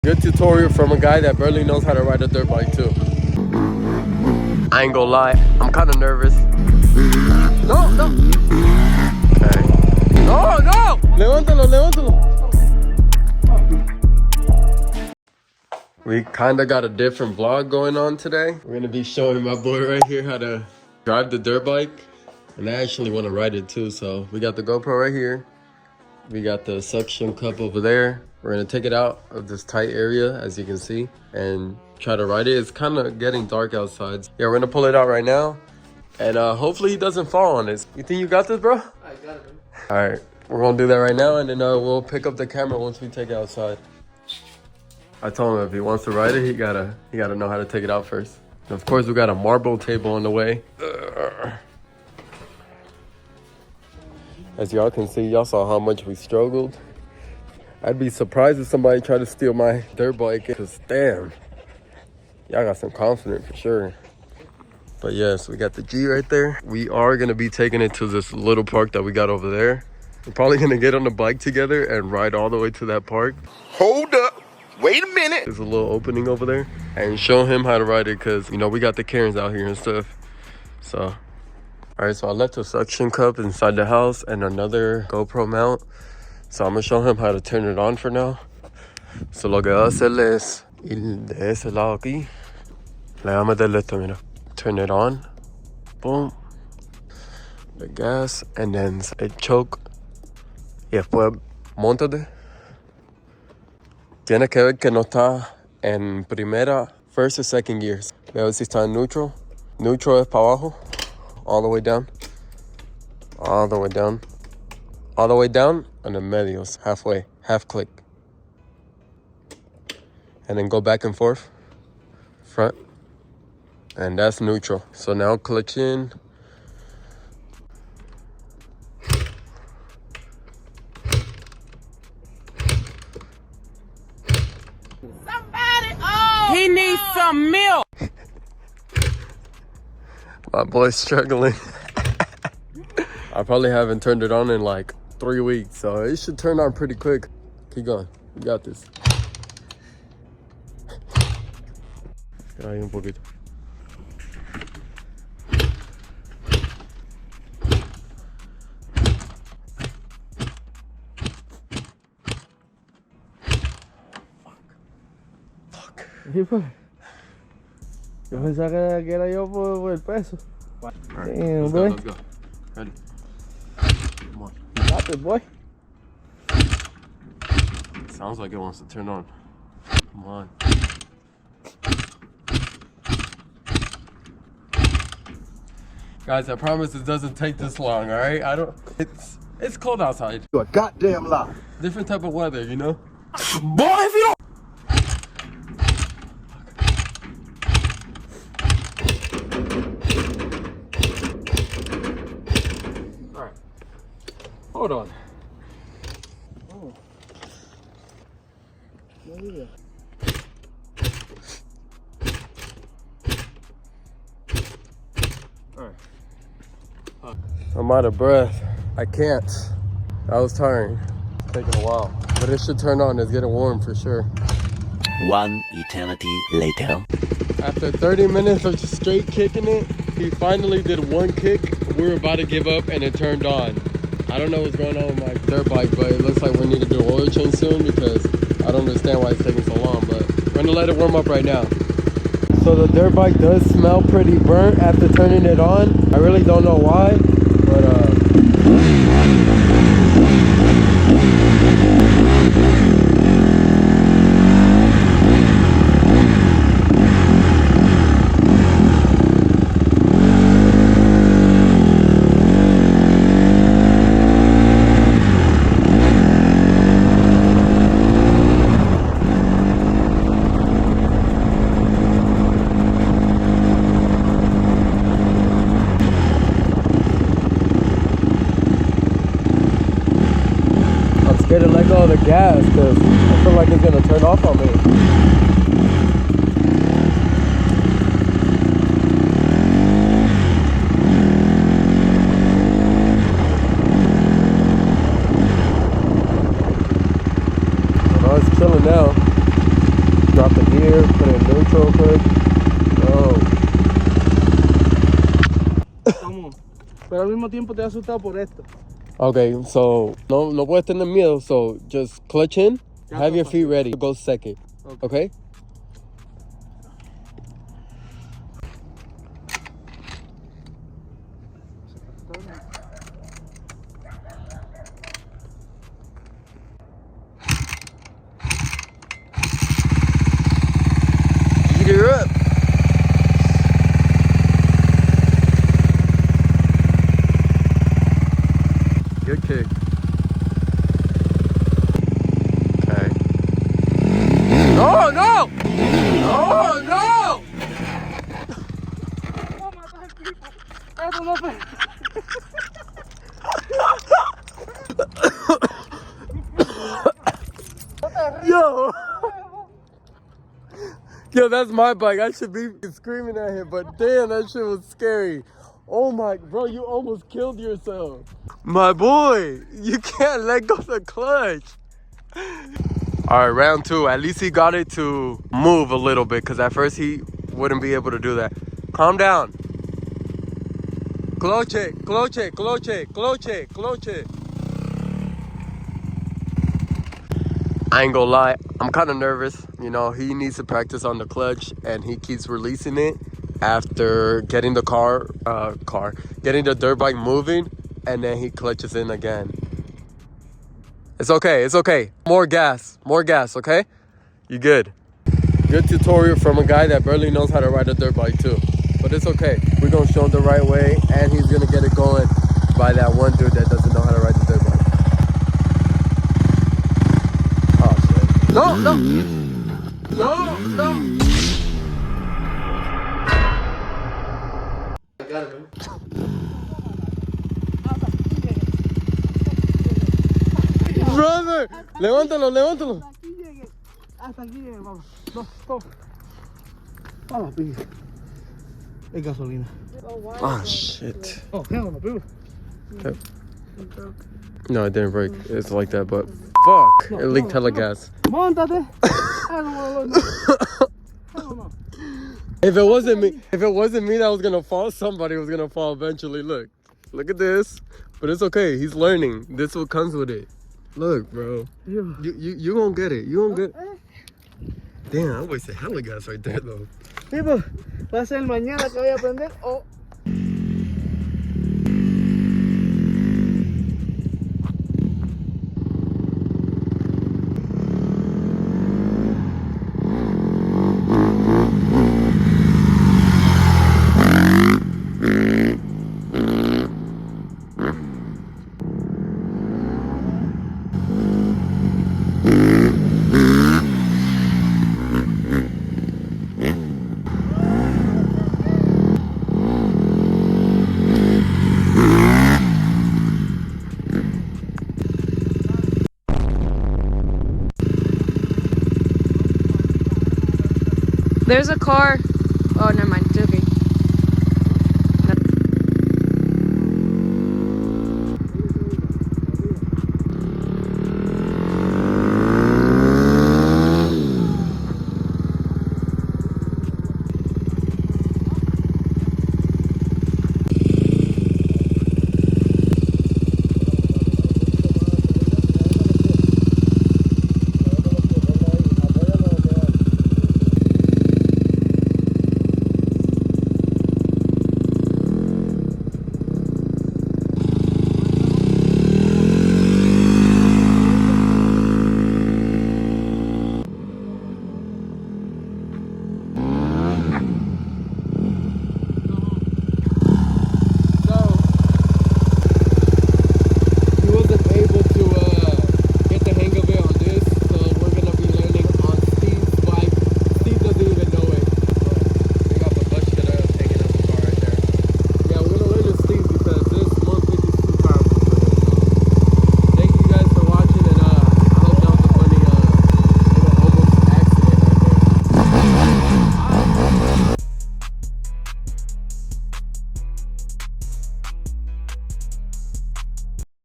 Good tutorial from a guy that barely knows how to ride a dirt bike too. I ain't gonna lie, I'm kind of nervous. No, no. Okay. No, no. Levántalo, levántalo. We kind of got a different vlog going on today. We're gonna be showing my boy right here how to drive the dirt bike. And I actually want to ride it too. So we got the GoPro right here. We got the suction cup over there. We're gonna take it out of this tight area, as you can see, and try to ride it. It's kind of getting dark outside. Yeah, we're gonna pull it out right now. And hopefully he doesn't fall on this. You think you got this, bro? I got it, bro. All right, we're gonna do that right now, and then we'll pick up the camera once we take it outside. I told him if he wants to ride it, he gotta know how to take it out first. And of course, we got a marble table on the way. As y'all can see, y'all saw how much we struggled. I'd be surprised if somebody tried to steal my dirt bike, because damn, y'all got some confidence for sure. But yes, we got the G right there. We are gonna be taking it to this little park that we got over there. We're probably gonna get on the bike together and ride all the way to that park. Hold up, wait a minute. There's a little opening over there, and show him how to ride it, because you know we got the Karens out here and stuff. So all right, so I left a suction cup inside the house and another GoPro mount. So I'm gonna show him how to turn it on for now. So lo que va a hacerle es ir de ese lado aquí. Le vamos a meterle esto, mira. Turn it on. Boom. The gas, and then el choke. Y después, montate. Tienes que ver que no está en primera, first or second gears. Ve a ver si está en neutral. Neutral es para abajo. All the way down, all the way down, all the way down, and then medios, halfway, half click. And then go back and forth, front, and that's neutral. So now clutch in. Somebody, he needs some milk. My boy's struggling. I probably haven't turned it on in like 3 weeks, so it should turn on pretty quick. Keep going, you got this. Ahí un poquito. Fuck. ¿Qué fue? Yo pensaba que era yo por el peso. Right, Damn, let's boy. go. Ready? Come on. Stop it, boy. Sounds like it wants to turn on. Come on. Guys, I promise it doesn't take this long, all right? It's cold outside. You're a goddamn lie. Different type of weather, you know? Boy, if you don't. All right. Hold on. Oh. No idea. All right. I'm out of breath. I can't. That was tiring. It's taking a while. But it should turn on. It's getting warm for sure. One eternity later. After 30 minutes of just straight kicking it, he finally did one kick. We were about to give up and it turned on. I don't know what's going on with my dirt bike, but it looks like we need to do an oil change soon, because I don't understand why it's taking so long, but we're gonna let it warm up right now. So the dirt bike does smell pretty burnt after turning it on. I really don't know why, but scared to let go of the gas because I feel like it's gonna turn off on me. Oh, it's chilling now. here, put in neutral quick. Oh. Vamos. Pero al mismo tiempo te has asustado por esto. Okay, so no puedes tener miedo, so just clutch in, Ya have está your feet fácil. ready. Go second, okay? Eat her up. Good kick. Okay. No, no! Oh, no! Eso no fue. Yo! Yo, that's my bike. I should be screaming at him, but damn, that shit was scary. Oh my, bro, you almost killed yourself. My boy, you can't let go of the clutch. All right, round two. At least he got it to move a little bit, because at first he wouldn't be able to do that. Calm down. Clutch it, clutch it, clutch it, clutch it, clutch it. I ain't gonna lie, I'm kind of nervous. You know, he needs to practice on the clutch, and he keeps releasing it after getting the getting the dirt bike moving, and then he clutches in again. It's okay, it's okay. More gas, okay? You good. Good tutorial from a guy that barely knows how to ride a dirt bike too. But it's okay. We're gonna show him the right way, and he's gonna get it going by that one dude that doesn't know how to ride the dirt bike. Oh shit. No, no! No, no! I got it, man. Brother! Levántalo, levántalo! Hasta aquí llegué, vamos. No, stop. Vamos, pilla. Es gasolina. Oh shit. Oh, hell no, people. Okay. No, it didn't break. It's like that, but fuck! It leaked hella gas. Montate. I don't want to know. Hell no. If it wasn't me that was gonna fall, somebody was gonna fall eventually. Look at this. But it's okay. He's learning. This is what comes with it. Look, bro. You gonna get it. You gonna get. Damn, I wasted hella gas right there though. Tipo, va a ser mañana que voy a aprender o. There's a car. Oh, never mind. It's okay.